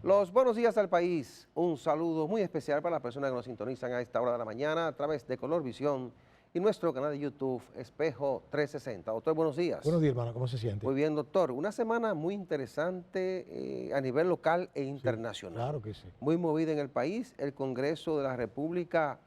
Los buenos días al país. Un saludo muy especial para las personas que nos sintonizan a esta hora de la mañana a través de Color Visión y nuestro canal de YouTube Espejo 360. Doctor, buenos días. Buenos días, hermano. ¿Cómo se siente? Muy bien, doctor. Una semana muy interesante a nivel local e internacional. Sí, claro que sí. Muy movida en el país. El Congreso de la República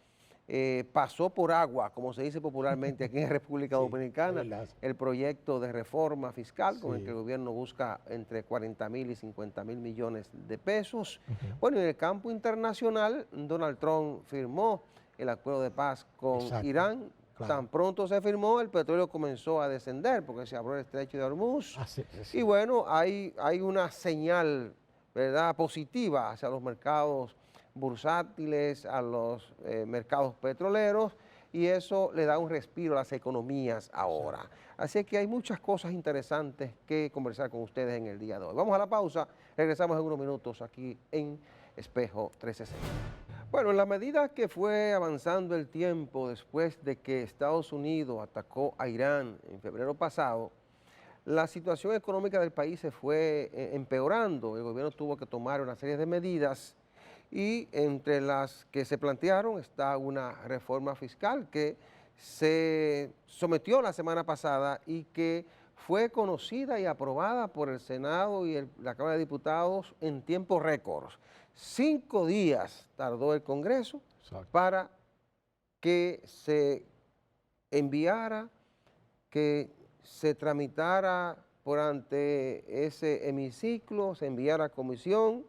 pasó por agua, como se dice popularmente aquí en República Dominicana, el proyecto de reforma fiscal con el que el gobierno busca entre 40.000 y 50.000 millones de pesos. Bueno, en el campo internacional, Donald Trump firmó el acuerdo de paz con Irán. Tan pronto se firmó, el petróleo comenzó a descender porque se abrió el estrecho de Hormuz. Y bueno, hay una señal, ¿verdad?, positiva hacia los mercados bursátiles, a los mercados petroleros, y eso le da un respiro a las economías ahora. Así que hay muchas cosas interesantes que conversar con ustedes en el día de hoy. Vamos a la pausa, regresamos en unos minutos aquí en Espejo 360. Bueno, en la medida que fue avanzando el tiempo después de que Estados Unidos atacó a Irán en febrero pasado, la situación económica del país se fue empeorando. El gobierno tuvo que tomar una serie de medidas y entre las que se plantearon está una reforma fiscal que se sometió la semana pasada y que fue conocida y aprobada por el Senado y la Cámara de Diputados en tiempo récord. 5 días tardó el Congreso para que se enviara, que se tramitara por ante ese hemiciclo, se enviara a comisión,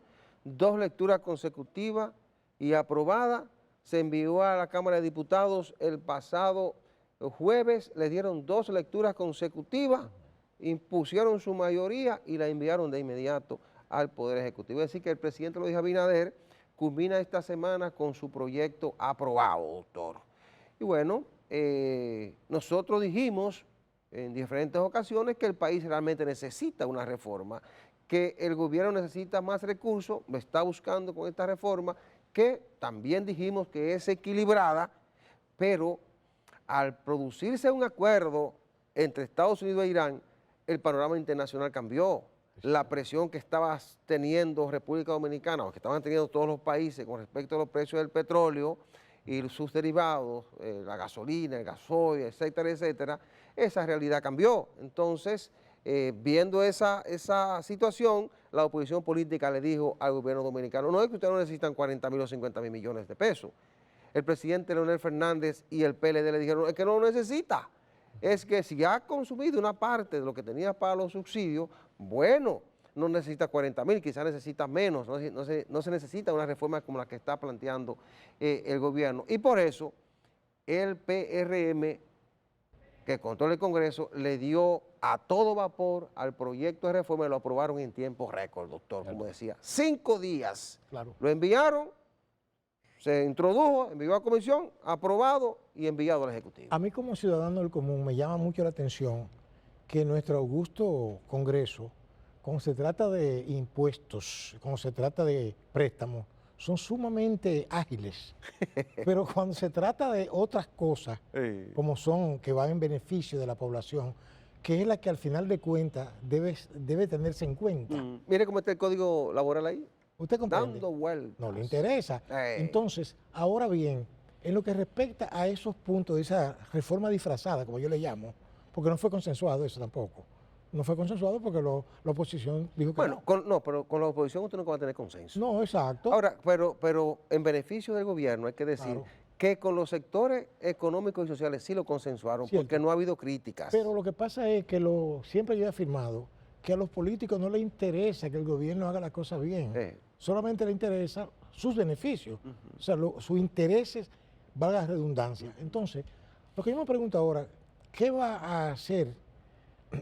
2 lecturas consecutivas y aprobada. Se envió a la Cámara de Diputados el pasado jueves, le dieron 2 lecturas consecutivas, impusieron su mayoría y la enviaron de inmediato al Poder Ejecutivo. Es decir, que el presidente Luis Abinader culmina esta semana con su proyecto aprobado, doctor. Y bueno, nosotros dijimos en diferentes ocasiones que el país realmente necesita una reforma, que el gobierno necesita más recursos, lo está buscando con esta reforma, que también dijimos que es equilibrada, pero al producirse un acuerdo entre Estados Unidos e Irán, el panorama internacional cambió. La presión que estaba teniendo República Dominicana, o que estaban teniendo todos los países con respecto a los precios del petróleo y sus derivados, la gasolina, el gasoil, etcétera, etcétera, esa realidad cambió. Entonces, viendo esa situación, la oposición política le dijo al gobierno dominicano, no es que ustedes no necesitan 40.000 o 50.000 millones de pesos. El presidente Leonel Fernández y el PLD le dijeron, es que no lo necesita. Es que si ha consumido una parte de lo que tenía para los subsidios, bueno, no necesita 40.000, quizás necesita menos, no se necesita una reforma como la que está planteando el gobierno. Y por eso el PRM, que controla el Congreso, le dio a todo vapor al proyecto de reforma y lo aprobaron en tiempo récord, doctor, como decía. 5 días. Lo enviaron, se introdujo, envió a comisión, aprobado y enviado al Ejecutivo. A mí como ciudadano del común me llama mucho la atención que nuestro augusto Congreso, cuando se trata de impuestos, cuando se trata de préstamos, son sumamente ágiles. Pero cuando se trata de otras cosas, como son que van en beneficio de la población, que es la que al final de cuentas debe tenerse en cuenta. Mire cómo está el código laboral ahí. ¿Usted comprende? Dando vueltas. No le interesa. Entonces, ahora bien, en lo que respecta a esos puntos de esa reforma disfrazada, como yo le llamo, porque no fue consensuado eso tampoco. No fue consensuado porque la oposición dijo que no. Bueno, pero con la oposición usted nunca va a tener consenso. No, exacto. Ahora, pero en beneficio del gobierno hay que decir que con los sectores económicos y sociales sí lo consensuaron, porque no ha habido críticas. Pero lo que pasa es que siempre yo he afirmado que a los políticos no les interesa que el gobierno haga las cosas bien. Solamente les interesa sus beneficios, o sea, sus intereses, valga la redundancia. Entonces, lo que yo me pregunto ahora, ¿qué va a hacer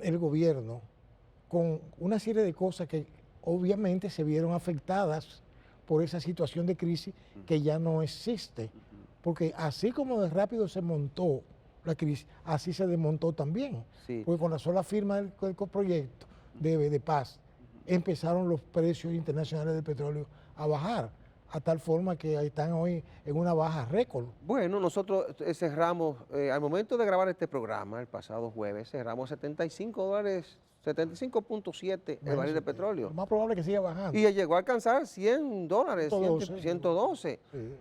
el gobierno con una serie de cosas que obviamente se vieron afectadas por esa situación de crisis que ya no existe? Porque así como de rápido se montó la crisis, así se desmontó también. Porque con la sola firma del proyecto de paz, empezaron los precios internacionales del petróleo a bajar, a tal forma que están hoy en una baja récord. Bueno, nosotros cerramos, al momento de grabar este programa, el pasado jueves, cerramos $75 75.7 el barril de petróleo. Lo más probable es que siga bajando. Y llegó a alcanzar $100, 112. 112.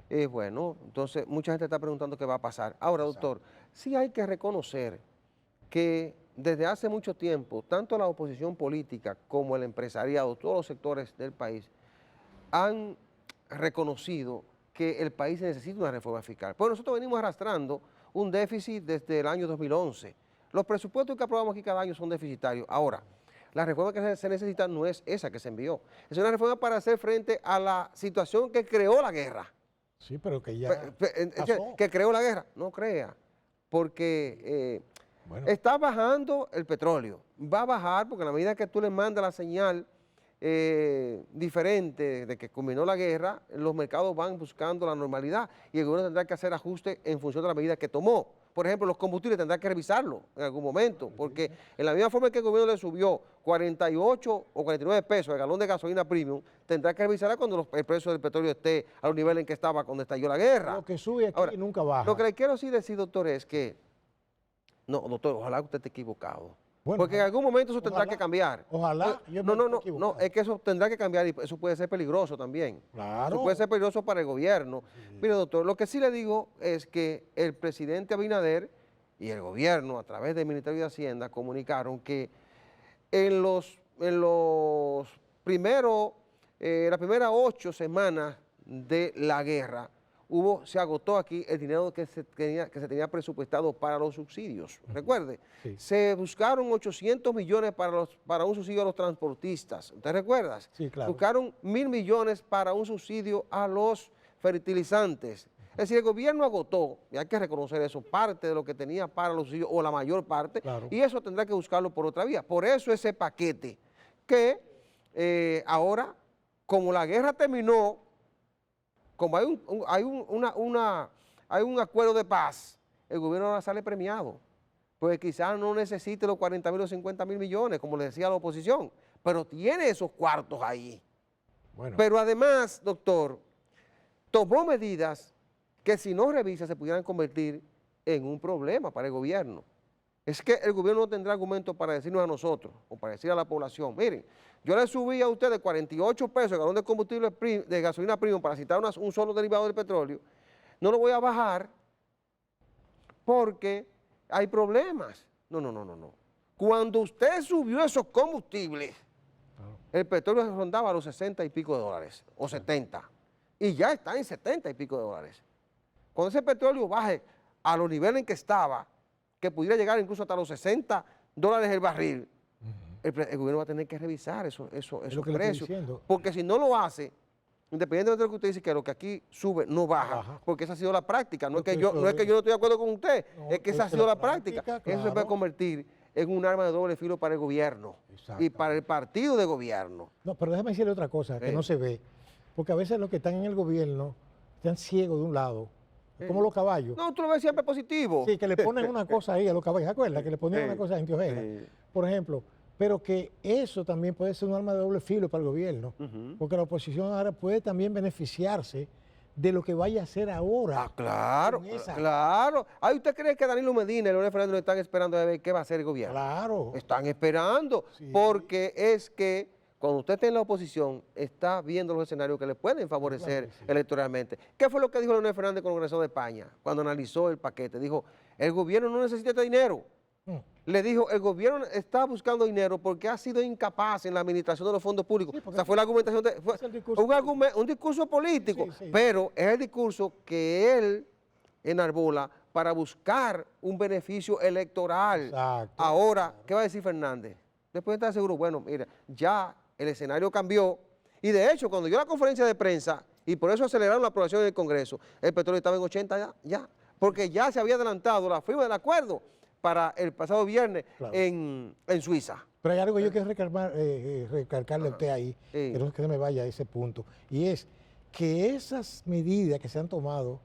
Sí. Bueno, entonces mucha gente está preguntando qué va a pasar. Ahora, doctor, sí hay que reconocer que desde hace mucho tiempo, tanto la oposición política como el empresariado, todos los sectores del país, han reconocido que el país necesita una reforma fiscal. Pues nosotros venimos arrastrando un déficit desde el año 2011. Los presupuestos que aprobamos aquí cada año son deficitarios. Ahora, la reforma que se necesita no es esa que se envió. Es una reforma para hacer frente a la situación que creó la guerra. Sí, pero que ya que creó la guerra. No crea, porque está bajando el petróleo. Va a bajar porque a la medida que tú le mandas la señal diferente de que culminó la guerra, los mercados van buscando la normalidad y el gobierno tendrá que hacer ajustes en función de la medida que tomó. Por ejemplo, los combustibles tendrá que revisarlo en algún momento, porque en la misma forma que el gobierno le subió 48 o 49 pesos el galón de gasolina premium, tendrá que revisarla cuando el precio del petróleo esté a los niveles en que estaba cuando estalló la guerra. Lo que sube aquí ahora, nunca baja. Lo que le quiero decir, doctor, es que, no, doctor, ojalá usted esté equivocado. Bueno, porque en algún momento eso tendrá que cambiar. Ojalá. No, es que eso tendrá que cambiar y eso puede ser peligroso también. Claro. Eso puede ser peligroso para el gobierno. Sí. Mire, doctor, lo que sí le digo es que el presidente Abinader y el gobierno, a través del Ministerio de Hacienda, comunicaron que en las primeras 8 semanas de la guerra, se agotó aquí el dinero que se tenía presupuestado para los subsidios. Recuerde, se buscaron 800 millones para un subsidio a los transportistas. ¿Usted recuerda? Sí, claro. Buscaron 1.000 millones para un subsidio a los fertilizantes. Es decir, el gobierno agotó, y hay que reconocer eso, parte de lo que tenía para los subsidios, o la mayor parte, y eso tendrá que buscarlo por otra vía. Por eso ese paquete que ahora, como la guerra terminó, como hay un acuerdo de paz, el gobierno ahora sale premiado, porque quizás no necesite los 40.000 o 50.000 millones, como le decía la oposición, pero tiene esos cuartos ahí. Bueno. Pero además, doctor, tomó medidas que si no revisa se pudieran convertir en un problema para el gobierno. Es que el gobierno no tendrá argumentos para decirnos a nosotros o para decir a la población, miren, yo le subí a ustedes 48 pesos el galón de combustible de gasolina premium para citar un solo derivado del petróleo, no lo voy a bajar porque hay problemas. No. Cuando usted subió esos combustibles, el petróleo rondaba los 60 y pico de dólares, o 70, y ya está en 70 y pico de dólares. Cuando ese petróleo baje a los niveles en que estaba, que pudiera llegar incluso hasta los 60 dólares el barril, el gobierno va a tener que revisar esos precios, porque si no lo hace, independientemente de lo que usted dice, que lo que aquí sube no baja, porque esa ha sido la práctica, no es que yo no estoy de acuerdo con usted, es que esa ha sido la práctica. Claro. Eso se puede convertir en un arma de doble filo para el gobierno y para el partido de gobierno. No, pero déjame decirle otra cosa que no se ve, porque a veces los que están en el gobierno están ciegos de un lado, como los caballos. No, tú lo ves siempre positivo. Sí, que le ponen una cosa ahí a los caballos, ¿se acuerda? Que le ponían una cosa en Antiojeda, por ejemplo. Pero que eso también puede ser un arma de doble filo para el gobierno, porque la oposición ahora puede también beneficiarse de lo que vaya a hacer ahora. Ah, claro, claro. Ay, ¿usted cree que Danilo Medina y Leonel Fernández lo están esperando a ver qué va a hacer el gobierno? Claro. Están esperando, porque es que cuando usted está en la oposición, está viendo los escenarios que le pueden favorecer electoralmente. ¿Qué fue lo que dijo Leonel Fernández con el Congreso de España cuando analizó el paquete? Dijo, el gobierno no necesita este dinero. Le dijo, el gobierno está buscando dinero porque ha sido incapaz en la administración de los fondos públicos. O sea, fue la argumentación, un discurso político, pero es el discurso que él enarbola para buscar un beneficio electoral. Exacto. Ahora, ¿qué va a decir Fernández? Después de estar seguro, bueno, mira, ya el escenario cambió y de hecho, cuando dio la conferencia de prensa, y por eso aceleraron la aprobación en el Congreso, el petróleo estaba en 80 ya, porque ya se había adelantado la firma del acuerdo para el pasado viernes en Suiza. Pero hay algo que yo quiero recalcarle a usted ahí, que no es que se me vaya a ese punto, y es que esas medidas que se han tomado,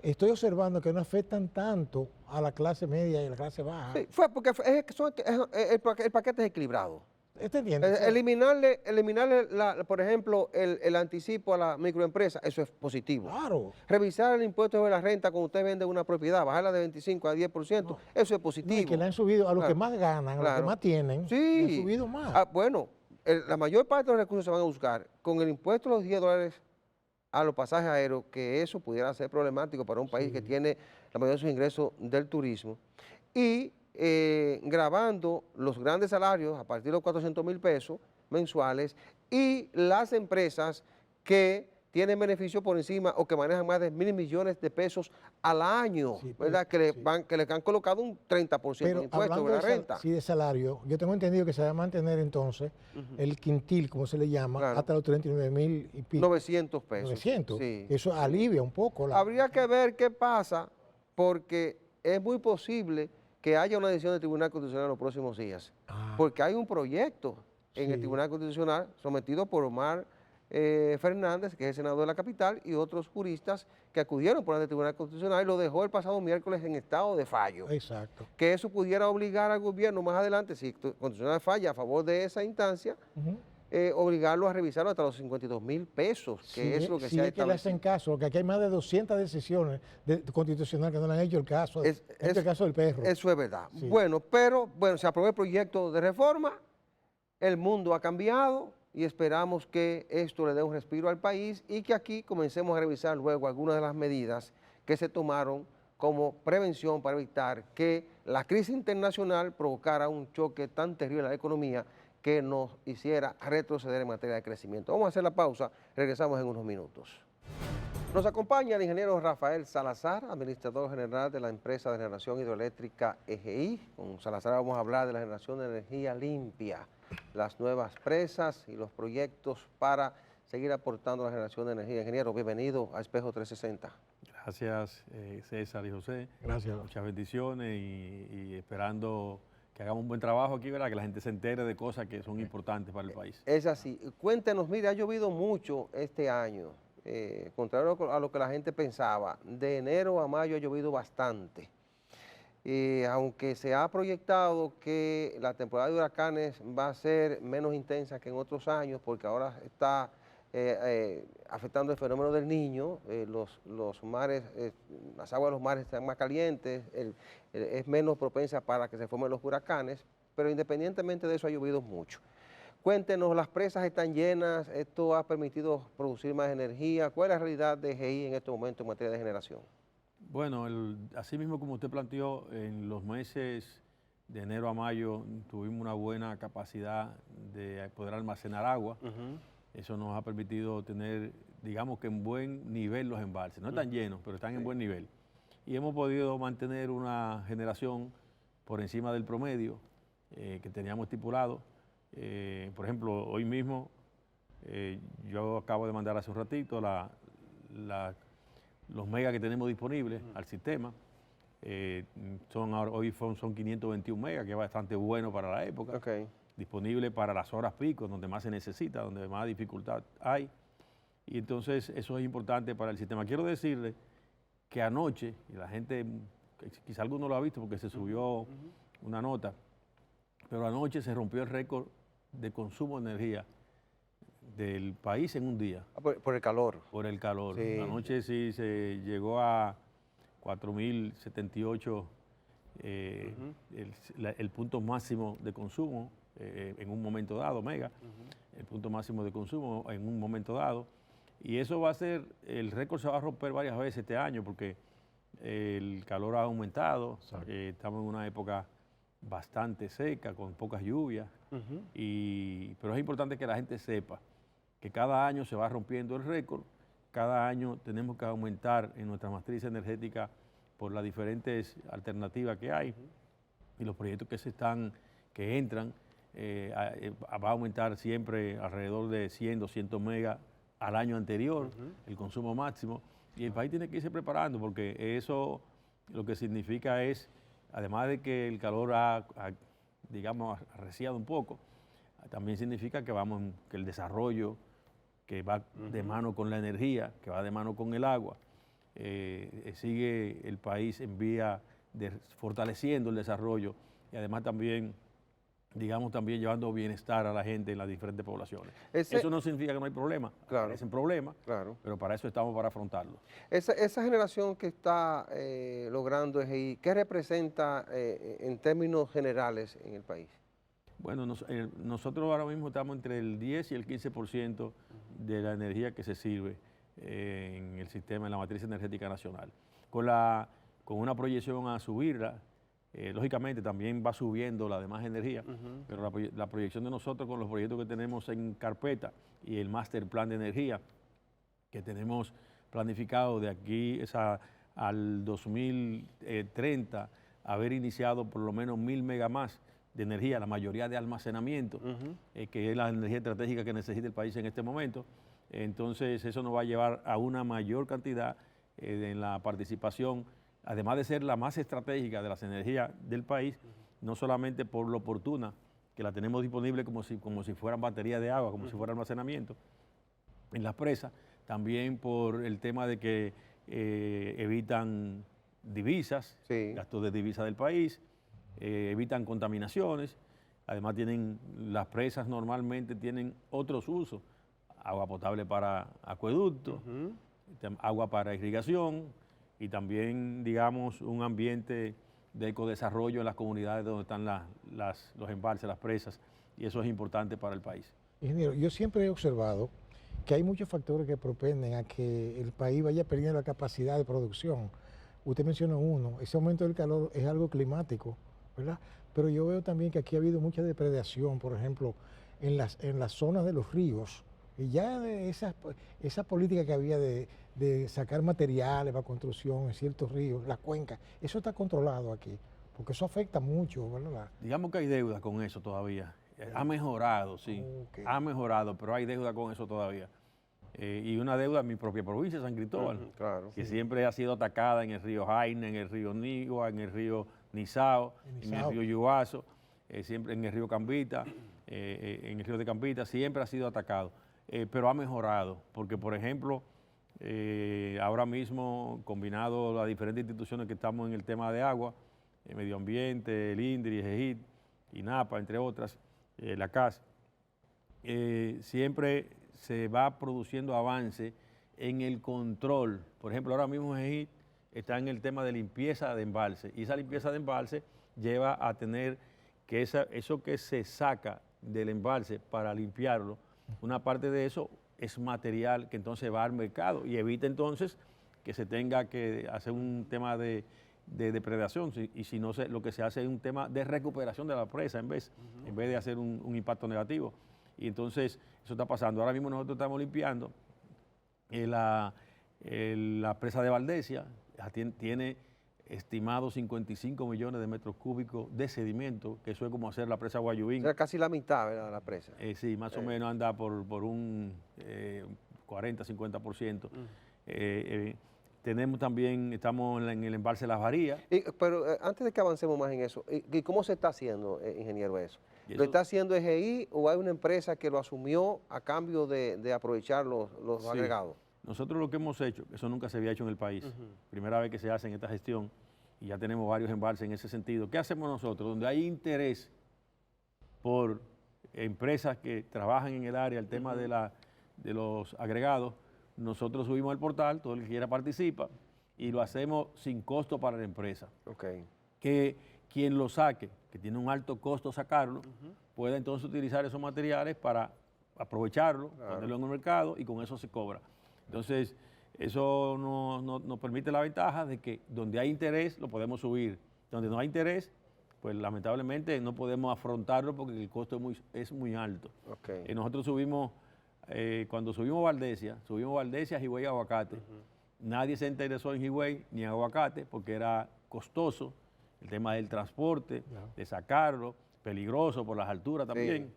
estoy observando que no afectan tanto a la clase media y a la clase baja. Sí, fue porque el paquete es equilibrado. Eliminarle por ejemplo, el anticipo a la microempresa, eso es positivo. Claro. Revisar el impuesto sobre la renta cuando usted vende una propiedad, bajarla de 25 a 10%, eso es positivo. No, y que le han subido a los que más ganan, a los que más tienen, le han subido más. Bueno, la mayor parte de los recursos se van a buscar con el impuesto de los $10 a los pasajes aéreos, que eso pudiera ser problemático para un país que tiene la mayoría de sus ingresos del turismo, y grabando los grandes salarios a partir de los 400,000 pesos mensuales y las empresas que tienen beneficios por encima o que manejan más de 1.000 millones de pesos al año, ¿verdad? Que le han colocado un 30% de impuesto sobre la renta. Sí, de salario, yo tengo entendido que se va a mantener entonces el quintil, como se le llama, hasta los 39,000 y pico. 900 pesos. 900. Sí. Eso alivia un poco. Habría que ver qué pasa, porque es muy posible que haya una decisión del Tribunal Constitucional en los próximos días, porque hay un proyecto en el Tribunal Constitucional sometido por Omar Fernández, que es el senador de la capital, y otros juristas que acudieron por el Tribunal Constitucional y lo dejó el pasado miércoles en estado de fallo. Exacto. Que eso pudiera obligar al gobierno más adelante, si el Constitucional falla a favor de esa instancia, obligarlo a revisarlo hasta los 52,000 pesos, que es lo que se ha establecido. Que le hacen caso, que aquí hay más de 200 decisiones constitucionales que no le han hecho el caso, el caso del perro. Eso es verdad. Sí. Bueno, se aprobó el proyecto de reforma, el mundo ha cambiado y esperamos que esto le dé un respiro al país y que aquí comencemos a revisar luego algunas de las medidas que se tomaron como prevención para evitar que la crisis internacional provocara un choque tan terrible a la economía que nos hiciera retroceder en materia de crecimiento. Vamos a hacer la pausa, regresamos en unos minutos. Nos acompaña el ingeniero Rafael Salazar, administrador general de la empresa de generación hidroeléctrica EGI. Con Salazar vamos a hablar de la generación de energía limpia, las nuevas presas y los proyectos para seguir aportando la generación de energía. Ingeniero, bienvenido a Espejo 360. Gracias, César y José. Gracias. Muchas bendiciones y esperando que hagamos un buen trabajo aquí, ¿verdad? Que la gente se entere de cosas que son importantes para el país. Es así. Cuéntenos, mire, ha llovido mucho este año, contrario a lo que la gente pensaba. De enero a mayo ha llovido bastante. Aunque se ha proyectado que la temporada de huracanes va a ser menos intensa que en otros años, porque ahora está afectando el fenómeno del Niño, los mares, las aguas de los mares están más calientes, es menos propensa para que se formen los huracanes, pero independientemente de eso ha llovido mucho. Cuéntenos, las presas están llenas, esto ha permitido producir más energía. ¿Cuál es la realidad de EGI en este momento en materia de generación? Bueno, así mismo como usted planteó, en los meses de enero a mayo tuvimos una buena capacidad de poder almacenar agua. Eso nos ha permitido tener, digamos que en buen nivel los embalses. No están llenos, pero están en buen nivel. Y hemos podido mantener una generación por encima del promedio que teníamos estipulado. Por ejemplo, hoy mismo, yo acabo de mandar hace un ratito los megas que tenemos disponibles al sistema. Hoy son 521 megas, que es bastante bueno para la época. Disponible para las horas pico, donde más se necesita, donde más dificultad hay. Y entonces eso es importante para el sistema. Quiero decirle que anoche, y la gente, quizá alguno lo ha visto porque se subió una nota, pero anoche se rompió el récord de consumo de energía del país en un día. Por el calor. Por el calor. Sí. Anoche sí se llegó a 4.078 el punto máximo de consumo en un momento dado, mega, el punto máximo de consumo en un momento dado. Y eso va a ser, el récord se va a romper varias veces este año porque el calor ha aumentado, estamos en una época bastante seca, con pocas lluvias, pero es importante que la gente sepa que cada año se va rompiendo el récord, cada año tenemos que aumentar en nuestra matriz energética por las diferentes alternativas que hay y los proyectos que entran, va a aumentar siempre alrededor de 100, 200 megas al año anterior, el consumo máximo, y el país tiene que irse preparando porque eso lo que significa es, además de que el calor digamos, arreciado un poco, también significa que que el desarrollo que va de mano con la energía, que va de mano con el agua, sigue el país en vía de fortaleciendo el desarrollo y además también digamos, también llevando bienestar a la gente en las diferentes poblaciones. Eso no significa que no hay problema, claro, es un problema, claro, pero para eso estamos, para afrontarlo. Esa generación que está logrando EGI, ¿qué representa en términos generales en el país? Bueno, nosotros ahora mismo estamos entre el 10 y el 15% de la energía que se sirve en el sistema, en la matriz energética nacional. Con una proyección a subirla, lógicamente también va subiendo la demás energía, pero la proyección de nosotros con los proyectos que tenemos en carpeta y el Master Plan de Energía que tenemos planificado de aquí al 2030, haber iniciado por lo menos 1000 megas más de energía, la mayoría de almacenamiento, que es la energía estratégica que necesita el país en este momento. Entonces eso nos va a llevar a una mayor cantidad en la participación, además de ser la más estratégica de las energías del país, no solamente por lo oportuna, que la tenemos disponible como si fueran baterías de agua, como si fuera almacenamiento en las presas, también por el tema de que evitan divisas, gastos de divisas del país, evitan contaminaciones, además las presas normalmente tienen otros usos, agua potable para acueductos, agua para irrigación y también, digamos, un ambiente de ecodesarrollo en las comunidades donde están los embalses, las presas, y eso es importante para el país. Ingeniero, yo siempre he observado que hay muchos factores que propenden a que el país vaya perdiendo la capacidad de producción. Usted mencionó uno, ese aumento del calor es algo climático, ¿verdad? Pero yo veo también que aquí ha habido mucha depredación, por ejemplo, en las zonas de los ríos, y ya esa política que había de sacar materiales para construcción en ciertos ríos, las cuencas, eso está controlado aquí, porque eso afecta mucho, ¿verdad? Digamos que hay deuda con eso todavía. Ha mejorado, sí, ha mejorado, pero hay deuda con eso todavía. Y una deuda en mi propia provincia, San Cristóbal, que siempre ha sido atacada en el río Jaina, en el río Nigua, en el río Nizao, en el río Yuazo, siempre en el río Cambita, en el río de Cambita, siempre ha sido atacado. Pero ha mejorado, porque por ejemplo, ahora mismo, combinado las diferentes instituciones que estamos en el tema de agua, medio ambiente, el INDRI, EGID, INAPA, entre otras, la CAS, siempre se va produciendo avance en el control. Por ejemplo, ahora mismo EGID está en el tema de limpieza de embalse, y esa limpieza de embalse lleva a tener que eso que se saca del embalse para limpiarlo, una parte de eso es material que entonces va al mercado y evita entonces que se tenga que hacer un tema de depredación, y si no, lo que se hace es un tema de recuperación de la presa en vez de hacer un impacto negativo. Y entonces eso está pasando. Ahora mismo nosotros estamos limpiando la presa de Valdesia, tiene estimado 55 millones de metros cúbicos de sedimento, que eso es como hacer la presa Guayubín. O sea, casi la mitad, ¿verdad?, la presa. Sí, más o menos anda por un 40-50%. Tenemos también, estamos en el embalse Las Varías. Pero antes de que avancemos más en eso, ¿y cómo se está haciendo, ingeniero, eso? ¿Lo está haciendo EGI o hay una empresa que lo asumió a cambio de aprovechar los agregados? Nosotros lo que hemos hecho, eso nunca se había hecho en el país, primera vez que se hace en esta gestión, y ya tenemos varios embalses en ese sentido. ¿Qué hacemos nosotros? Donde hay interés por empresas que trabajan en el área, el tema de los agregados, nosotros subimos al portal, todo el que quiera participa, y lo hacemos sin costo para la empresa. Que quien lo saque, que tiene un alto costo sacarlo, pueda entonces utilizar esos materiales para aprovecharlo, ponerlo en el mercado, y con eso se cobra. Entonces, eso nos permite la ventaja de que donde hay interés lo podemos subir. Donde no hay interés, pues lamentablemente no podemos afrontarlo porque el costo es muy alto. Nosotros subimos, cuando subimos Valdesia, Higüey y Aguacate. Nadie se interesó en Higüey ni en Aguacate porque era costoso, el tema del transporte, de sacarlo, peligroso por las alturas también.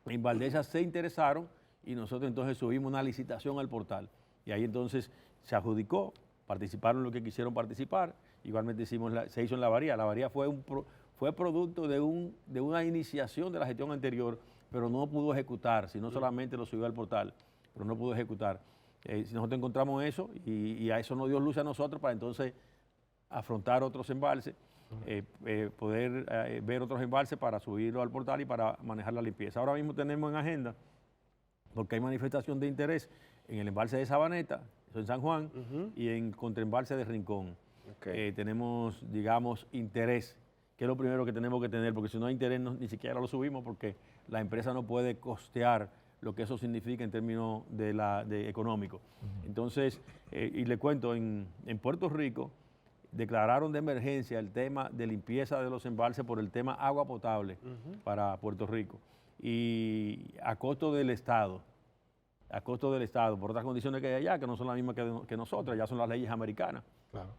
En Valdesia se interesaron y nosotros entonces subimos una licitación al portal. Y ahí entonces se adjudicó, participaron los que quisieron participar, igualmente se hizo en La Varía. La Varía fue producto de una iniciación de la gestión anterior, pero no pudo ejecutar, sino solamente lo subió al portal, pero no pudo ejecutar. Nosotros encontramos eso y a eso nos dio luz a nosotros para entonces afrontar otros embalses. poder ver otros embalses para subirlo al portal y para manejar la limpieza. Ahora mismo tenemos en agenda, porque hay manifestación de interés en el embalse de Sabaneta, eso en San Juan, y en contraembalse de Rincón. Tenemos, digamos, interés, que es lo primero que tenemos que tener, porque si no hay interés ni siquiera lo subimos, porque la empresa no puede costear lo que eso significa en términos de económico. Entonces, y le cuento, en Puerto Rico declararon de emergencia el tema de limpieza de los embalses por el tema agua potable para Puerto Rico, y a costo del Estado, por otras condiciones que hay allá, que no son las mismas que nosotros, ya son las leyes americanas. Claro.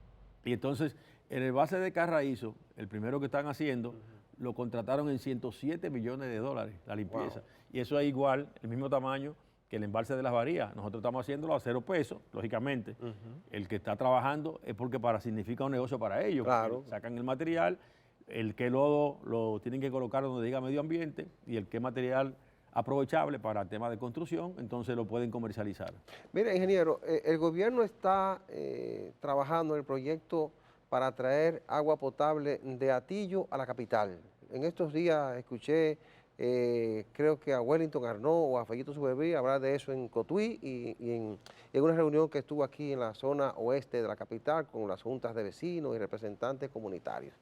Y entonces, en el embalse de Carraízo, el primero que están haciendo, lo contrataron en 107 millones de dólares, la limpieza. Wow. Y eso es igual, el mismo tamaño que el embalse de Las Varías. Nosotros estamos haciéndolo a 0 pesos, lógicamente. El que está trabajando es porque significa un negocio para ellos. Claro. Sacan el material, el que lodo lo tienen que colocar donde diga medio ambiente, y el que es material aprovechable para el tema de construcción, entonces lo pueden comercializar. Mire, ingeniero, el gobierno está trabajando en el proyecto para traer agua potable de Atillo a la capital. En estos días escuché, creo que a Wellington Arnaud o a Fellito Suberbí hablar de eso en Cotuí y en una reunión que estuvo aquí en la zona oeste de la capital con las juntas de vecinos y representantes comunitarios.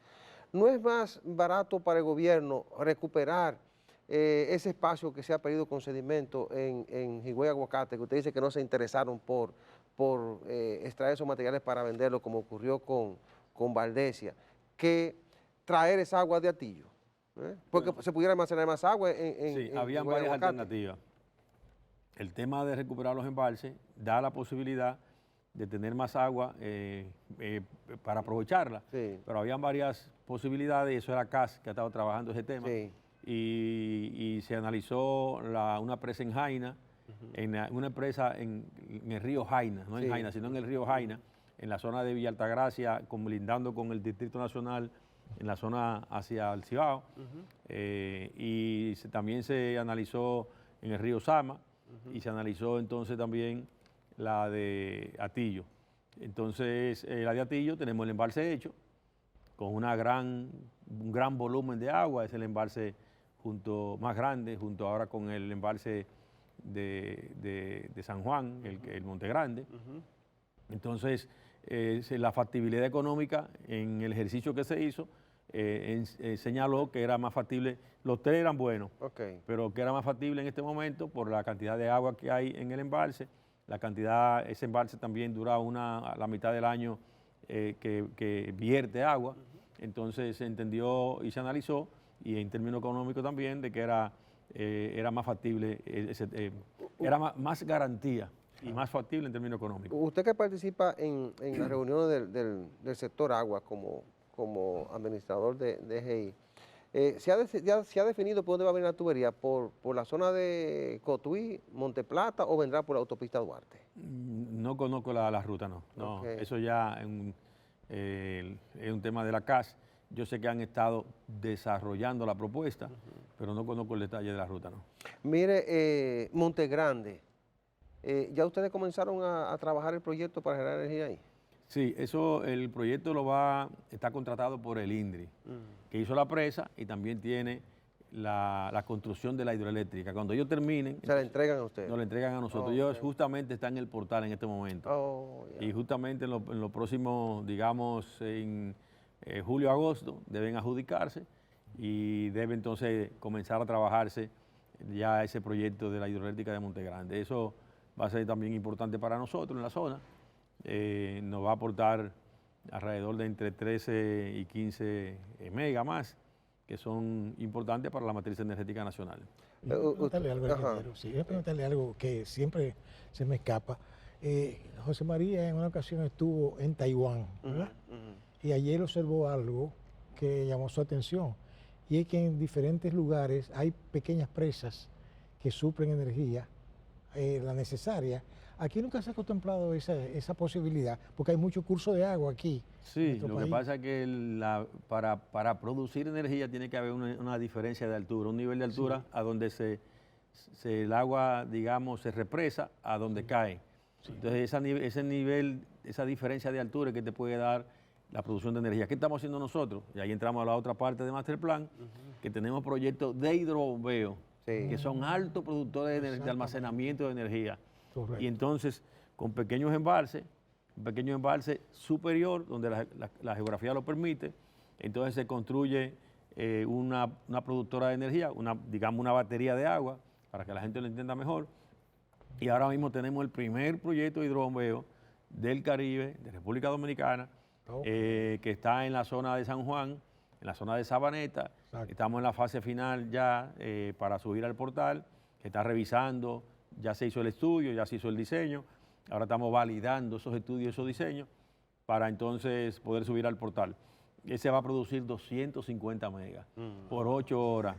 ¿No es más barato para el gobierno recuperar ese espacio que se ha perdido con sedimento en Higüey Aguacate, que usted dice que no se interesaron por extraer esos materiales para venderlo, como ocurrió con Valdesia, que traer esa agua de Atillo? Porque se pudiera almacenar más agua en habían varias alternativas. El tema de recuperar los embalses da la posibilidad de tener más agua para aprovecharla, pero habían varias posibilidades, y eso era CAS que ha estado trabajando ese tema. Y se analizó una presa en Jaina, una presa en el río Jaina, no en Jaina, sino en el río Jaina, en la zona de Villa Altagracia, lindando con el Distrito Nacional, en la zona hacia el Cibao, y también se analizó en el río Sama, y se analizó entonces también la de Atillo. Entonces, la de Atillo tenemos el embalse hecho, con un gran volumen de agua, es el embalse más grande, junto ahora con el embalse de San Juan, el Monte Grande. Entonces, la factibilidad económica en el ejercicio que se hizo señaló que era más factible, los tres eran buenos, pero que era más factible en este momento por la cantidad de agua que hay en el embalse, ese embalse también dura la mitad del año que vierte agua. Entonces se entendió y se analizó, y en términos económicos también, de que era más factible, era más garantía y más factible en términos económicos. Usted que participa en las reuniones del sector agua como administrador de EGI, ¿se ha definido por dónde va a venir la tubería? ¿Por la zona de Cotuí, Monteplata, o vendrá por la autopista Duarte? No conozco la ruta, no. Eso ya es un tema de la CAS. Yo sé que han estado desarrollando la propuesta, pero no conozco el detalle de la ruta, no. Mire, Monte Grande, ¿ya ustedes comenzaron a trabajar el proyecto para generar energía ahí? Sí, el proyecto está contratado por el INDRI, que hizo la presa y también tiene la construcción de la hidroeléctrica. Cuando ellos terminen... ¿Se la entregan a ustedes? Nos la entregan a nosotros. Ellos justamente están en el portal en este momento. Y justamente en los próximos, digamos, en julio, agosto, deben adjudicarse y debe entonces comenzar a trabajarse ya ese proyecto de la hidroeléctrica de Monte Grande. Eso va a ser también importante para nosotros en la zona. Nos va a aportar alrededor de entre 13 y 15 megas más, que son importantes para la matriz energética nacional. Preguntarle algo que siempre se me escapa. José María en una ocasión estuvo en Taiwán, ¿verdad? Y ayer observó algo que llamó su atención, y es que en diferentes lugares hay pequeñas presas que suplen energía, la necesaria. Aquí nunca se ha contemplado esa posibilidad, porque hay mucho curso de agua aquí. Sí, lo que pasa es que para producir energía tiene que haber una diferencia de altura, un nivel de altura a donde el agua, digamos, se represa, a donde cae. Entonces ese nivel, esa diferencia de altura que te puede dar la producción de energía. ¿Qué estamos haciendo nosotros? Y ahí entramos a la otra parte de Master Plan, que tenemos proyectos de hidrobombeo, que son altos productores de almacenamiento de energía. Correcto. Y entonces, con pequeños embalses, un pequeño embalse superior, donde la geografía lo permite, entonces se construye una productora de energía, digamos una batería de agua, para que la gente lo entienda mejor. Y ahora mismo tenemos el primer proyecto de hidrobombeo del Caribe, de República Dominicana, que está en la zona de San Juan, en la zona de Sabaneta. Exacto. Estamos en la fase final ya para subir al portal, que está revisando, ya se hizo el estudio, ya se hizo el diseño. Ahora estamos validando esos estudios, esos diseños, para entonces poder subir al portal. Ese va a producir 250 megas por 8 horas.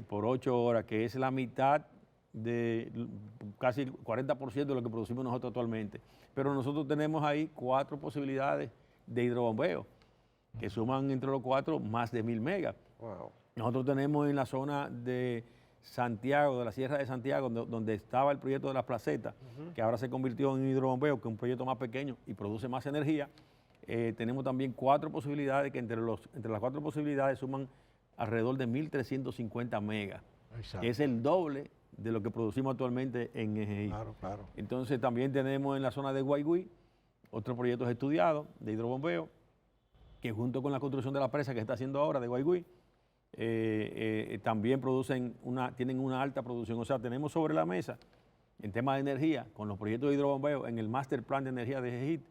Por 8 horas, que es la mitad de casi el 40% de lo que producimos nosotros actualmente. Pero nosotros tenemos ahí 4 posibilidades de hidrobombeo, que suman entre los 4 más de 1000 megas. Wow. Nosotros tenemos en la zona de Santiago, de la Sierra de Santiago, donde estaba el proyecto de las placetas, que ahora se convirtió en hidrobombeo, que es un proyecto más pequeño y produce más energía. Tenemos también 4 posibilidades, que entre las 4 posibilidades suman alrededor de 1350 megas, que es el doble de lo que producimos actualmente en EGI. Claro, claro. Entonces también tenemos en la zona de Guaigüí otros proyectos estudiados de hidrobombeo, que junto con la construcción de la presa que está haciendo ahora de Guaigüí, también tienen una alta producción. O sea, tenemos sobre la mesa, en tema de energía, con los proyectos de hidrobombeo, en el Master Plan de Energía de EGIT,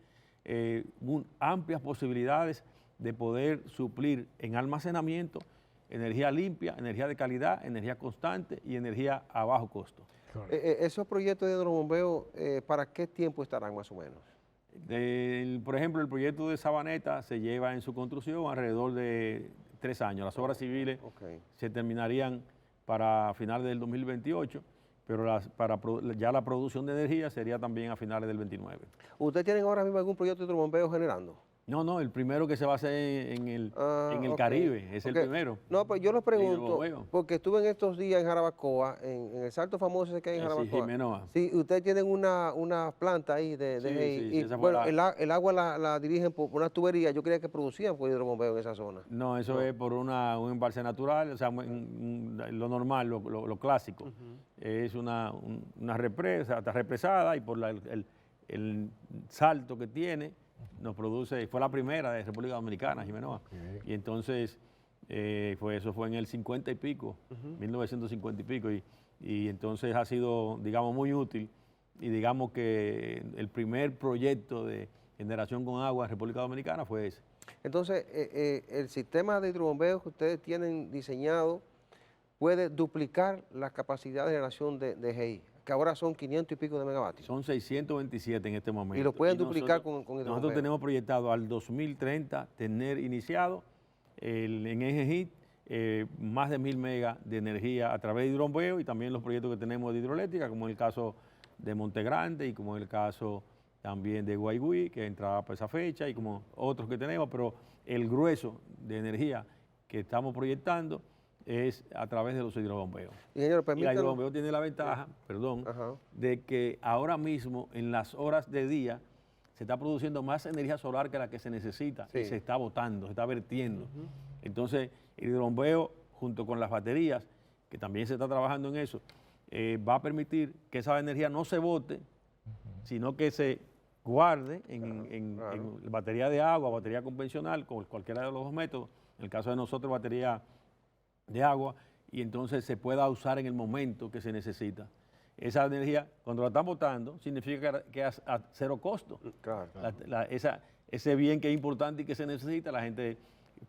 amplias posibilidades de poder suplir en almacenamiento energía limpia, energía de calidad, energía constante y energía a bajo costo. ¿Esos proyectos de hidrobombeo, para qué tiempo estarán más o menos? Por ejemplo, el proyecto de Sabaneta se lleva en su construcción alrededor de 3 años. Las obras civiles se terminarían para finales del 2028, pero ya la producción de energía sería también a finales del 29. ¿Ustedes tienen ahora mismo algún proyecto de hidrobombeo generando? No, el primero que se va a hacer en el Caribe, es el primero. No, pues yo lo pregunto, porque estuve en estos días en Jarabacoa, en el salto famoso ese que hay en Jarabacoa. Jimenoa. Sí, ustedes tienen una planta ahí y bueno, el agua la dirigen por una tubería. Yo creía que producían por hidrobombeo en esa zona. No, eso es por un embalse natural, o sea, lo normal, lo clásico. Es una represa, está represada, y por el salto que tiene, nos produce, fue la primera de República Dominicana, Jimenoa. Y entonces, eso fue en el 50 y pico, 1950 y pico, y entonces ha sido, digamos, muy útil, y digamos que el primer proyecto de generación con agua en República Dominicana fue ese. Entonces, el sistema de hidrobombeo que ustedes tienen diseñado puede duplicar la capacidad de generación de EGI, que ahora son 500 y pico de megavatios. Son 627 en este momento. Y lo pueden duplicar con hidrobombeo. Nosotros tenemos proyectado al 2030 tener iniciado en EGI más de 1000 megas de energía a través de hidrobombeo, y también los proyectos que tenemos de hidroeléctrica, como en el caso de Monte Grande y como en el caso también de Guaigüí, que entraba para esa fecha, y como otros que tenemos, pero el grueso de energía que estamos proyectando es a través de los hidrobombeos. Y el hidrobombeo tiene la ventaja, de que ahora mismo en las horas de día se está produciendo más energía solar que la que se necesita, y se está botando, se está vertiendo. Entonces, el hidrobombeo, junto con las baterías, que también se está trabajando en eso, va a permitir que esa energía no se bote, sino que se guarde en batería de agua, batería convencional, con cualquiera de los dos métodos. En el caso de nosotros, batería de agua, y entonces se pueda usar en el momento que se necesita. Esa energía, cuando la están botando, significa que es a cero costo. Ese bien que es importante y que se necesita, la gente,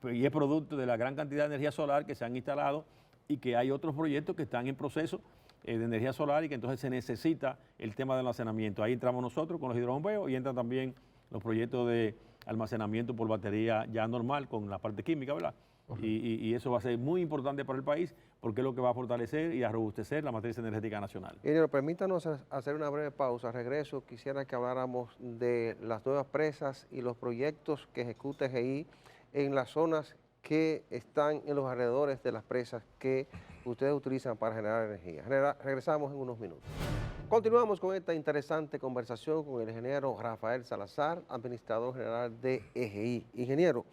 y es producto de la gran cantidad de energía solar que se han instalado, y que hay otros proyectos que están en proceso de energía solar, y que entonces se necesita el tema del almacenamiento. Ahí entramos nosotros con los hidrobombeos, y entran también los proyectos de almacenamiento por batería ya normal, con la parte química, ¿verdad? Y eso va a ser muy importante para el país, porque es lo que va a fortalecer y a robustecer la matriz energética nacional. Ingeniero, permítanos hacer una breve pausa. Al regreso, quisiera que habláramos de las nuevas presas y los proyectos que ejecuta EGI en las zonas que están en los alrededores de las presas que ustedes utilizan para generar energía. Regresamos en unos minutos. Continuamos con esta interesante conversación con el ingeniero Rafael Salazar, administrador general de EGI. Ingeniero,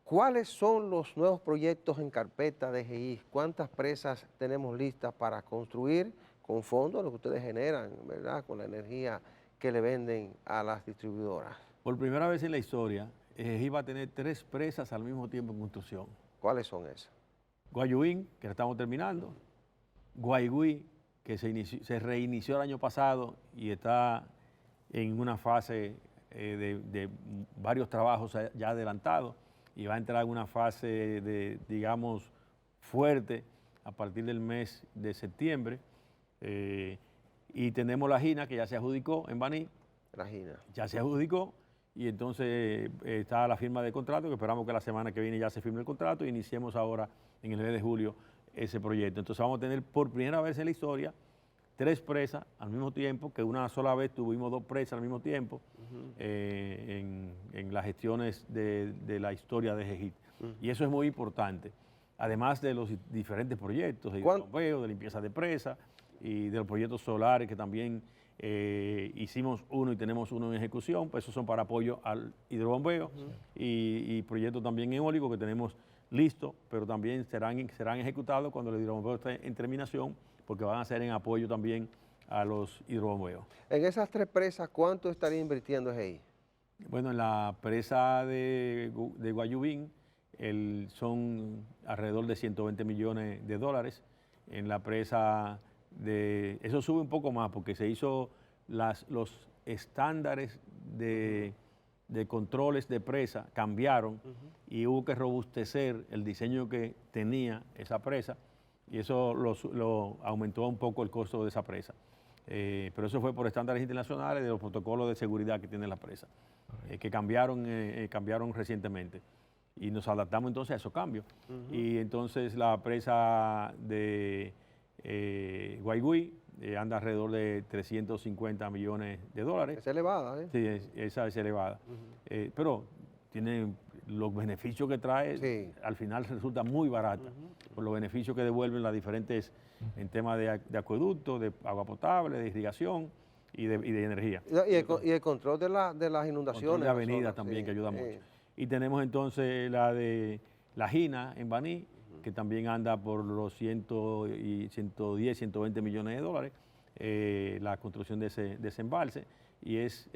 ¿cuáles son los nuevos proyectos en carpeta de EGI? ¿Cuántas presas tenemos listas para construir con fondos, lo que ustedes generan, ¿verdad?, con la energía que le venden a las distribuidoras? Por primera vez en la historia, EGI va a tener 3 presas al mismo tiempo en construcción. ¿Cuáles son esas? Guayuín, que la estamos terminando, Guaigüí, que se reinició el año pasado y está en una fase de varios trabajos ya adelantados, y va a entrar en una fase de, digamos, fuerte a partir del mes de septiembre. Y tenemos la Gina, que ya se adjudicó en Baní. La Gina. Ya se adjudicó, y entonces está la firma de contrato, que esperamos que la semana que viene ya se firme el contrato e iniciemos ahora en el mes de julio ese proyecto. Entonces vamos a tener por primera vez en la historia 3 presas al mismo tiempo, que una sola vez tuvimos 2 presas al mismo tiempo en las gestiones de la historia de EGI. Y eso es muy importante, además de los diferentes proyectos de bombeo, de limpieza de presa y de los proyectos solares que también hicimos uno y tenemos uno en ejecución, pues esos son para apoyo al hidrobombeo y proyectos también eólicos que tenemos listos, pero también serán ejecutados cuando el hidrobombeo esté en terminación, porque van a ser en apoyo también a los hidrobombeos. En esas 3 presas, ¿cuánto estaría invirtiendo EGI? Bueno, en la presa de Guayubín son alrededor de 120 millones de dólares. En la presa eso sube un poco más porque se hizo los estándares de controles de presa cambiaron y hubo que robustecer el diseño que tenía esa presa, y eso lo aumentó un poco el costo de esa presa. Pero eso fue por estándares internacionales de los protocolos de seguridad que tiene la presa, que cambiaron recientemente. Y nos adaptamos entonces a esos cambios. Y entonces la presa de Guaigüí anda alrededor de 350 millones de dólares. Es elevada, ¿eh? Sí, esa es elevada. Pero tiene los beneficios que trae, al final resulta muy barata, por los beneficios que devuelven las diferentes, en temas de acueducto, de agua potable, de irrigación y de energía. Y el control de las inundaciones. Control de avenidas también, que ayuda mucho. Y tenemos entonces la de la Gina en Baní, que también anda por los 110, 120 millones de dólares, la construcción de ese embalse, y es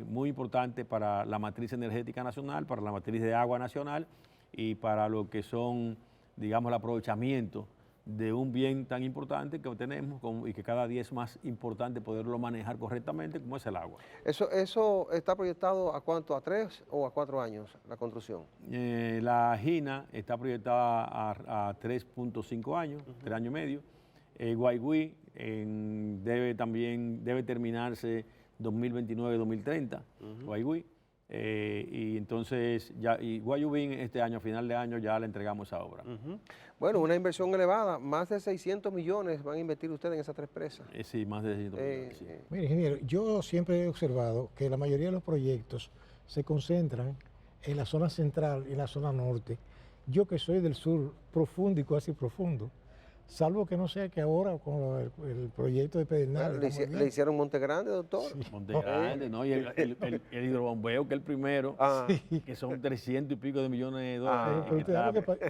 muy importante para la matriz energética nacional, para la matriz de agua nacional y para lo que son, digamos, el aprovechamiento de un bien tan importante que tenemos y que cada día es más importante poderlo manejar correctamente, como es el agua. ¿Eso está proyectado a cuánto? ¿A 3 o a 4 años la construcción? La Gina está proyectada a 3.5 años, 3 años y medio. Guaigüí debe terminarse 2029-2030, Guaigüí. Y entonces, Guayubín este año, a final de año, ya le entregamos esa obra. Bueno, una inversión elevada, más de 600 millones van a invertir ustedes en esas 3 presas. Sí, más de 600 millones. Sí. Mire, ingeniero, yo siempre he observado que la mayoría de los proyectos se concentran en la zona central y en la zona norte. Yo que soy del sur profundo y casi profundo, salvo que no sea que ahora con el proyecto de Pedernales. ¿Le hicieron Monte Grande, doctor? Sí. Monte Grande, ¿no? Y el hidrobombeo, que es el primero, que son 300 y pico de millones de dólares,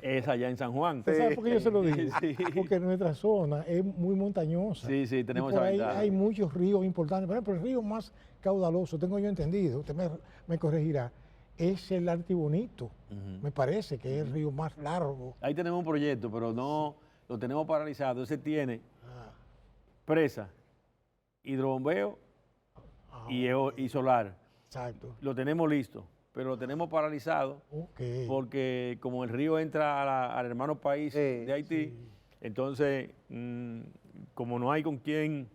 es allá en San Juan. ¿Sabe por qué yo se lo digo? Sí. Porque nuestra zona es muy montañosa. Sí, tenemos y por esa ahí ventaja. hay muchos ríos importantes. Por ejemplo, el río más caudaloso, tengo yo entendido, usted me corregirá, es el Artibonito. Me parece que es el río más largo. Ahí tenemos un proyecto, pero no lo tenemos paralizado. Ese tiene presa, hidrobombeo y solar. Exacto. Lo tenemos listo, pero lo tenemos paralizado porque como el río entra al hermano país de Haití, entonces como no hay con quién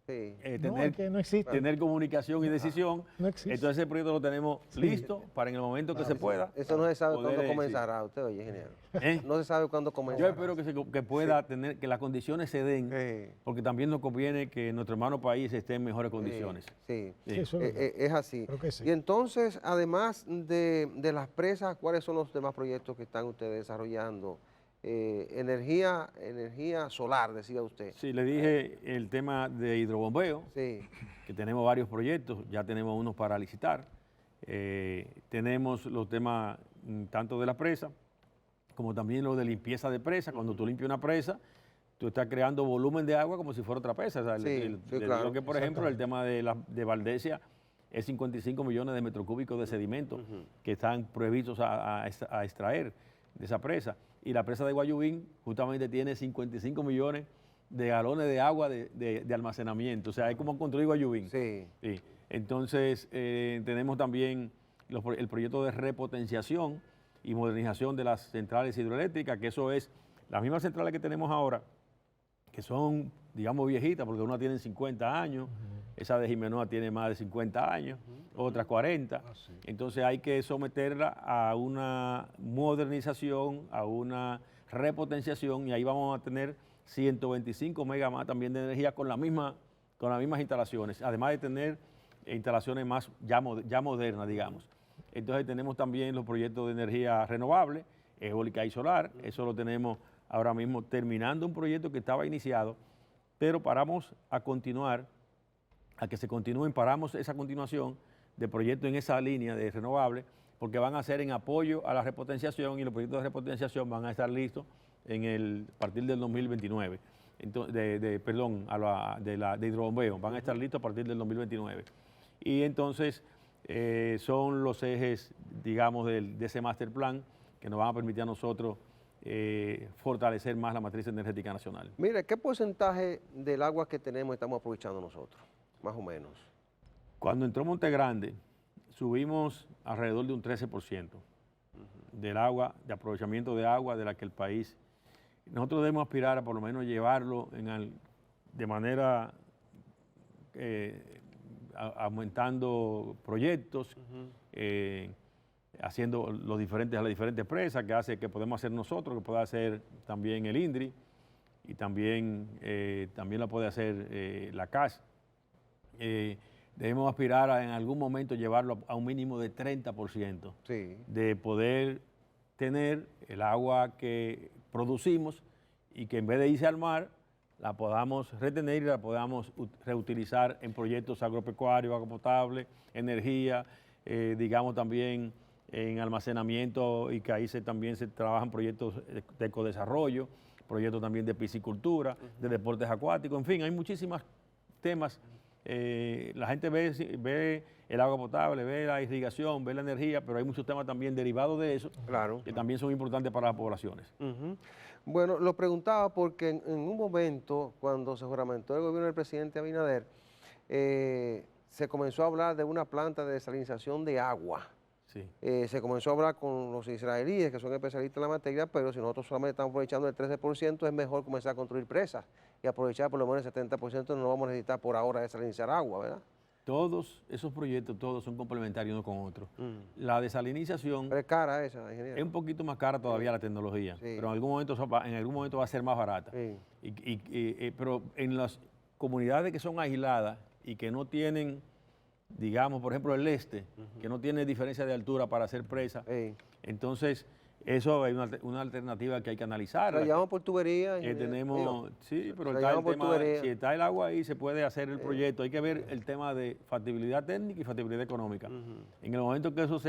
tener comunicación y decisión, entonces el proyecto lo tenemos listo para en el momento que se pueda. Eso no se sabe cuándo comenzará, usted oye, ingeniero. No se sabe cuándo comenzará. Yo espero que pueda tener, que las condiciones se den, porque también nos conviene que nuestro hermano país esté en mejores condiciones. Es así. Y entonces, además de las presas, ¿cuáles son los demás proyectos que están ustedes desarrollando energía solar, decía usted. Sí, le dije el tema de hidrobombeo, sí, que tenemos varios proyectos, ya tenemos unos para licitar. Tenemos los temas tanto de la presa, como también lo de limpieza de presa. Cuando tú limpias una presa, tú estás creando volumen de agua como si fuera otra presa. O sea, claro, digo que, por ejemplo, el tema de Valdesia es 55 millones de metros cúbicos de sedimento que están previstos a extraer de esa presa. Y la presa de Guayubín justamente tiene 55 millones de galones de agua de almacenamiento. O sea, es como construir Guayubín. Sí. Entonces, tenemos también el proyecto de repotenciación y modernización de las centrales hidroeléctricas, que eso es las mismas centrales que tenemos ahora, que son, digamos, viejitas, porque una tiene 50 años, esa de Jimenoa tiene más de 50 años, otras 40. Entonces hay que someterla a una modernización, a una repotenciación, y ahí vamos a tener 125 megas más también de energía con las mismas instalaciones, además de tener instalaciones más ya modernas, digamos. Entonces tenemos también los proyectos de energía renovable, eólica y solar. Eso lo tenemos ahora mismo terminando un proyecto que estaba iniciado, pero paramos a continuar, a que se continúen, paramos esa continuación de proyectos en esa línea de renovable, porque van a ser en apoyo a la repotenciación, y los proyectos de repotenciación van a estar listos a partir del 2029. Entonces, de hidrobombeo, van a estar listos a partir del 2029. Y entonces son los ejes, digamos, de ese master plan que nos van a permitir a nosotros fortalecer más la matriz energética nacional. Mire, ¿qué porcentaje del agua que tenemos estamos aprovechando nosotros, más o menos? Cuando entró Monte Grande, subimos alrededor de un 13% del agua, de aprovechamiento de agua de la que el país. Nosotros debemos aspirar a por lo menos llevarlo de manera aumentando proyectos, haciendo las diferentes presas que podemos hacer nosotros, que pueda hacer también el INDRI, y también la puede hacer la CAS. Debemos aspirar en algún momento llevarlo a un mínimo de 30%, de poder tener el agua que producimos y que en vez de irse al mar, la podamos retener y la podamos reutilizar en proyectos agropecuarios, agua potable, energía, digamos también en almacenamiento, y que ahí también se trabajan proyectos de ecodesarrollo, proyectos también de piscicultura, de deportes acuáticos, en fin, hay muchísimos temas. La gente ve el agua potable, ve la irrigación, ve la energía, pero hay muchos temas también derivados de eso, que también son importantes para las poblaciones. Bueno, lo preguntaba porque en un momento, cuando se juramentó el gobierno del presidente Abinader, se comenzó a hablar de una planta de desalinización de agua. Se comenzó a hablar con los israelíes, que son especialistas en la materia, pero si nosotros solamente estamos aprovechando el 13%, es mejor comenzar a construir presas y aprovechar por lo menos el 70%, no vamos a necesitar por ahora desalinizar agua, ¿verdad? Todos esos proyectos, todos son complementarios uno con otro. La desalinización... Pero es cara esa, ingeniero. Es un poquito más cara todavía la tecnología, pero en algún momento va a ser más barata. Pero en las comunidades que son aisladas y que no tienen, digamos, por ejemplo, el este, que no tiene diferencia de altura para hacer presa, entonces eso es una alternativa que hay que analizar. La llevamos por tubería. Sí, pero está el tema, si está el agua ahí, se puede hacer el proyecto. Hay que ver el tema de factibilidad técnica y factibilidad económica. En el momento que eso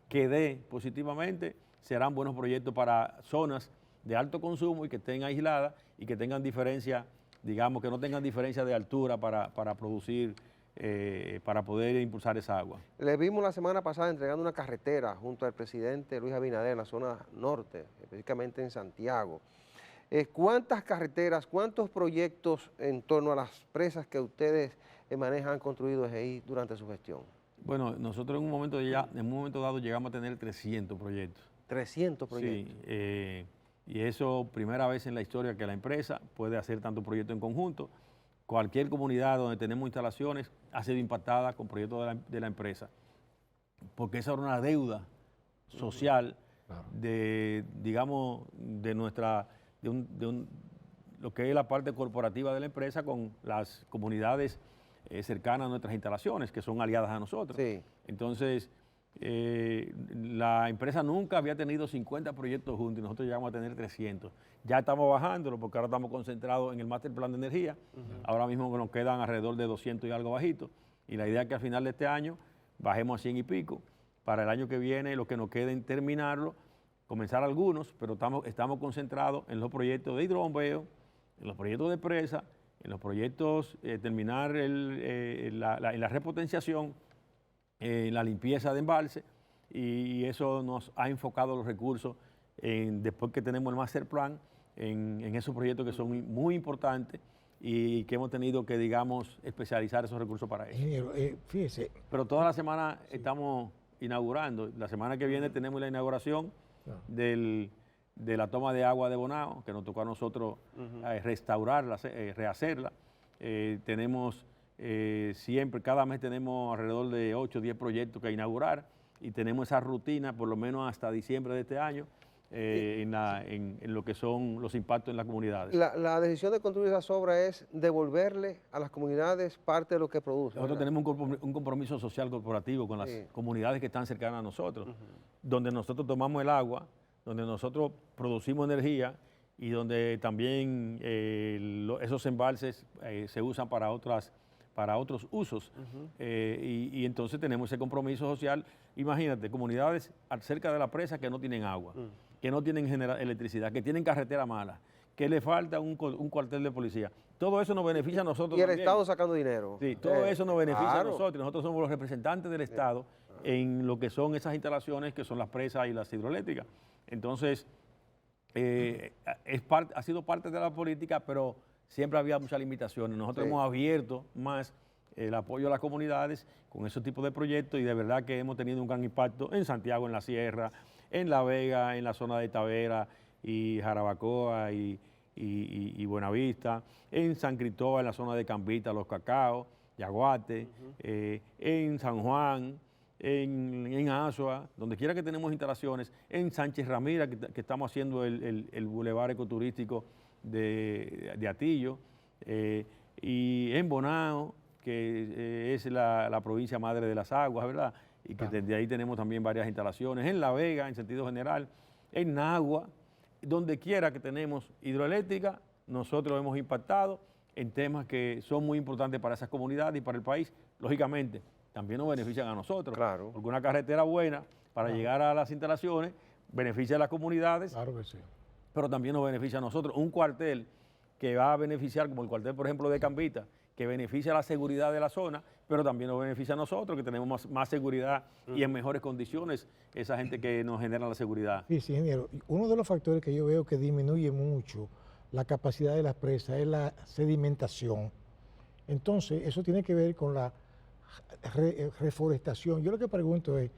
que dé positivamente, serán buenos proyectos para zonas de alto consumo y que estén aisladas y que tengan diferencia, digamos, que no tengan diferencia de altura para producir, para poder impulsar esa agua. Le vimos la semana pasada entregando una carretera junto al presidente Luis Abinader en la zona norte, específicamente en Santiago. ¿Cuántas carreteras, cuántos proyectos en torno a las presas que ustedes manejan han construido ahí durante su gestión? Bueno, nosotros en un momento dado llegamos a tener 300 proyectos. 300 proyectos. Sí, y eso primera vez en la historia que la empresa puede hacer tanto proyectos en conjunto. Cualquier comunidad donde tenemos instalaciones ha sido impactada con proyectos de la empresa, porque esa era una deuda social digamos, lo que es la parte corporativa de la empresa con las comunidades cercanas a nuestras instalaciones, que son aliadas a nosotros. Entonces, la empresa nunca había tenido 50 proyectos juntos y nosotros llegamos a tener 300. Ya estamos bajándolo porque ahora estamos concentrados en el Master Plan de Energía. Ahora mismo nos quedan alrededor de 200 y algo bajitos. Y la idea es que al final de este año bajemos a 100 y pico. Para el año que viene, lo que nos quede en terminarlo, comenzar algunos, pero estamos concentrados en los proyectos de hidrobombeo, en los proyectos de presa, en los proyectos, terminar la repotenciación, la limpieza de embalse, y eso nos ha enfocado los recursos después que tenemos el Master Plan en esos proyectos que son muy importantes y que hemos tenido que, digamos, especializar esos recursos para eso. Ingeniero, fíjese. Pero toda la semana estamos inaugurando. La semana que viene tenemos la inauguración de la toma de agua de Bonao, que nos tocó a nosotros restaurarla, rehacerla. Tenemos siempre, cada mes tenemos alrededor de 8 o 10 proyectos que inaugurar y tenemos esa rutina por lo menos hasta diciembre de este año en lo que son los impactos en las comunidades. La decisión de construir esas obras es devolverle a las comunidades parte de lo que producen. Nosotros tenemos un compromiso social corporativo con las comunidades que están cercanas a nosotros, donde nosotros tomamos el agua, donde nosotros producimos energía y donde también esos embalses se usan para otros usos. Y entonces tenemos ese compromiso social. Imagínate, comunidades cerca de la presa que no tienen agua, que no tienen electricidad, que tienen carretera mala, que le falta un cuartel de policía. Todo eso nos beneficia a nosotros. Y el también. Estado sacando dinero. Sí, todo eso nos beneficia a nosotros. Nosotros somos los representantes del Estado en lo que son esas instalaciones que son las presas y las hidroeléctricas. Entonces, ha sido parte de la política, pero siempre había muchas limitaciones. Nosotros hemos abierto más el apoyo a las comunidades con esos tipos de proyectos y de verdad que hemos tenido un gran impacto en Santiago, en la Sierra, en La Vega, en la zona de Tavera y Jarabacoa y Buenavista, en San Cristóbal, en la zona de Cambita, Los Cacaos, Yaguate, en San Juan, en Azua, donde quiera que tenemos instalaciones, en Sánchez Ramírez, que estamos haciendo el bulevar ecoturístico de Atillo, y en Bonao, que es la provincia madre de las aguas, ¿verdad? Y que desde ahí tenemos también varias instalaciones, en La Vega, en sentido general, en Nagua, donde quiera que tenemos hidroeléctrica, nosotros hemos impactado en temas que son muy importantes para esas comunidades y para el país, lógicamente, también nos benefician a nosotros. Claro. Porque una carretera buena para llegar a las instalaciones beneficia a las comunidades, Claro que sí. pero también nos beneficia a nosotros. Un cuartel que va a beneficiar, como el cuartel, por ejemplo, de Cambita, que beneficia la seguridad de la zona, pero también nos beneficia a nosotros, que tenemos más seguridad y en mejores condiciones esa gente que nos genera la seguridad. Sí, sí, ingeniero. Uno de los factores que yo veo que disminuye mucho la capacidad de las presas es la sedimentación. Entonces, eso tiene que ver con la reforestación. Yo lo que pregunto es,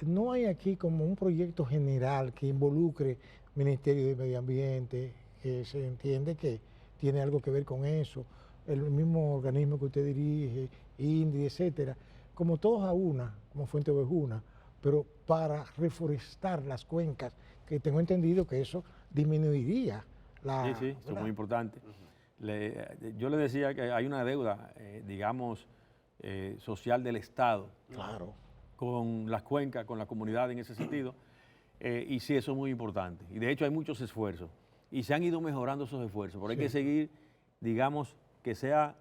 ¿no hay aquí como un proyecto general que involucre Ministerio de Medio Ambiente, que se entiende que tiene algo que ver con eso, el mismo organismo que usted dirige, INDRI, etcétera, como todos a una, como Fuente Ovejuna, pero para reforestar las cuencas, que tengo entendido que eso disminuiría la... Sí, eso es muy importante. Yo le decía que hay una deuda, digamos, social del Estado. Claro. Con las cuencas, con la comunidad en ese sentido, y sí, eso es muy importante. Y de hecho hay muchos esfuerzos, y se han ido mejorando esos esfuerzos, pero hay que seguir, digamos, que sea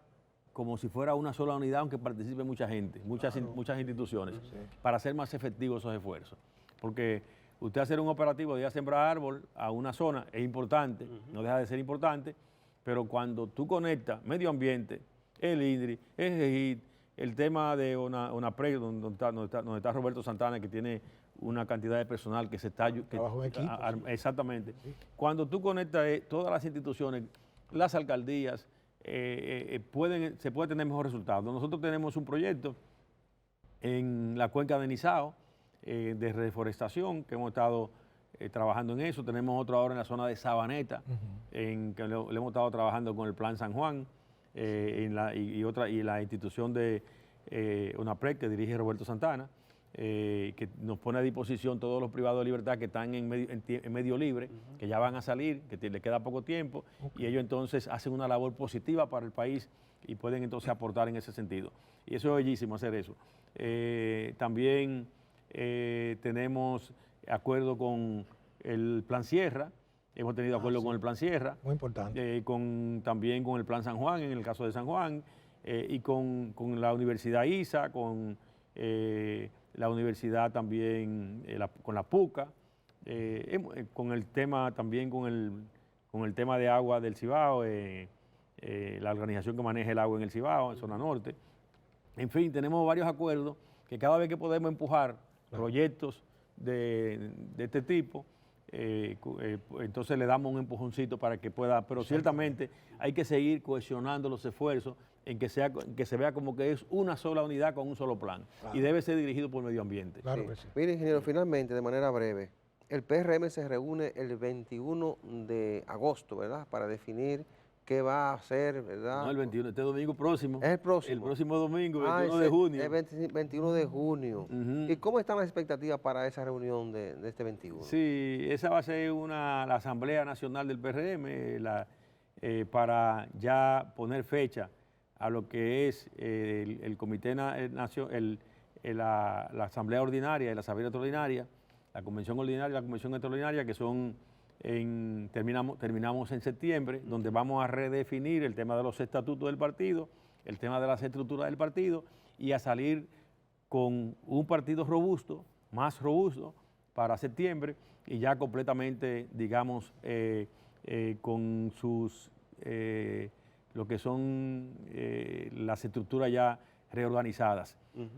como si fuera una sola unidad, aunque participe mucha gente, muchas instituciones, para hacer más efectivos esos esfuerzos. Porque usted hacer un operativo de ir a sembrar árbol a una zona es importante, no deja de ser importante, pero cuando tú conectas medio ambiente, el INDRI, el GEGIT, el tema de una PRE, donde está Roberto Santana, que tiene una cantidad de personal que se está... Trabajo en equipo. Exactamente. Sí. Cuando tú conectas todas las instituciones, las alcaldías, se puede tener mejores resultados. Nosotros tenemos un proyecto en la cuenca de Nizao, de reforestación, que hemos estado trabajando en eso. Tenemos otro ahora en la zona de Sabaneta, que le hemos estado trabajando con el Plan San Juan, y la institución de UNAPRED, que dirige Roberto Santana, que nos pone a disposición todos los privados de libertad que están en medio libre, que ya van a salir, que le queda poco tiempo, y ellos entonces hacen una labor positiva para el país y pueden entonces aportar en ese sentido. Y eso es bellísimo hacer eso. También tenemos acuerdo con el Plan Sierra, hemos tenido acuerdo con el Plan Sierra. Muy importante. También con el Plan San Juan, en el caso de San Juan, y con la Universidad ISA, con la universidad también, con la PUCA, con el tema también con el tema de agua del Cibao, la organización que maneja el agua en el Cibao, en zona norte. En fin, tenemos varios acuerdos que cada vez que podemos empujar proyectos de este tipo, entonces le damos un empujoncito para que pueda, pero ciertamente hay que seguir cohesionando los esfuerzos en que se vea como que es una sola unidad con un solo plan, y debe ser dirigido por medio ambiente. Claro que sí. Mire, ingeniero, finalmente, de manera breve, el PRM se reúne el 21 de agosto, ¿verdad?, para definir qué va a hacer, ¿verdad? No, el 21, este domingo próximo. Es el próximo. El próximo domingo, 21 de junio. El 21 de junio. ¿Y cómo están las expectativas para esa reunión de este 21? Sí, esa va a ser la Asamblea Nacional del PRM para ya poner fecha a lo que es el Comité Nacional, la Asamblea Ordinaria y la Asamblea Extraordinaria, la Convención Ordinaria y la Convención Extraordinaria, que son terminamos en septiembre, donde vamos a redefinir el tema de los estatutos del partido, el tema de las estructuras del partido, y a salir con un partido robusto, más robusto, para septiembre, y ya completamente, digamos, con sus, lo que son las estructuras ya reorganizadas.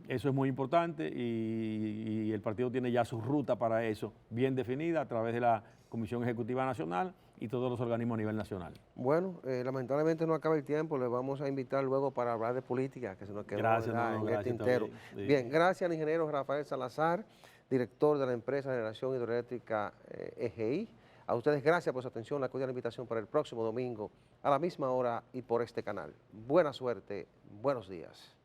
Eso es muy importante, y el partido tiene ya su ruta para eso bien definida a través de la Comisión Ejecutiva Nacional y todos los organismos a nivel nacional. Bueno, lamentablemente no acaba el tiempo, le vamos a invitar luego para hablar de política, que se nos quedó en el tintero. Bien, gracias al ingeniero Rafael Salazar, director de la empresa de generación hidroeléctrica EGI. A ustedes gracias por su atención, la cordial invitación para el próximo domingo a la misma hora y por este canal. Buena suerte, buenos días.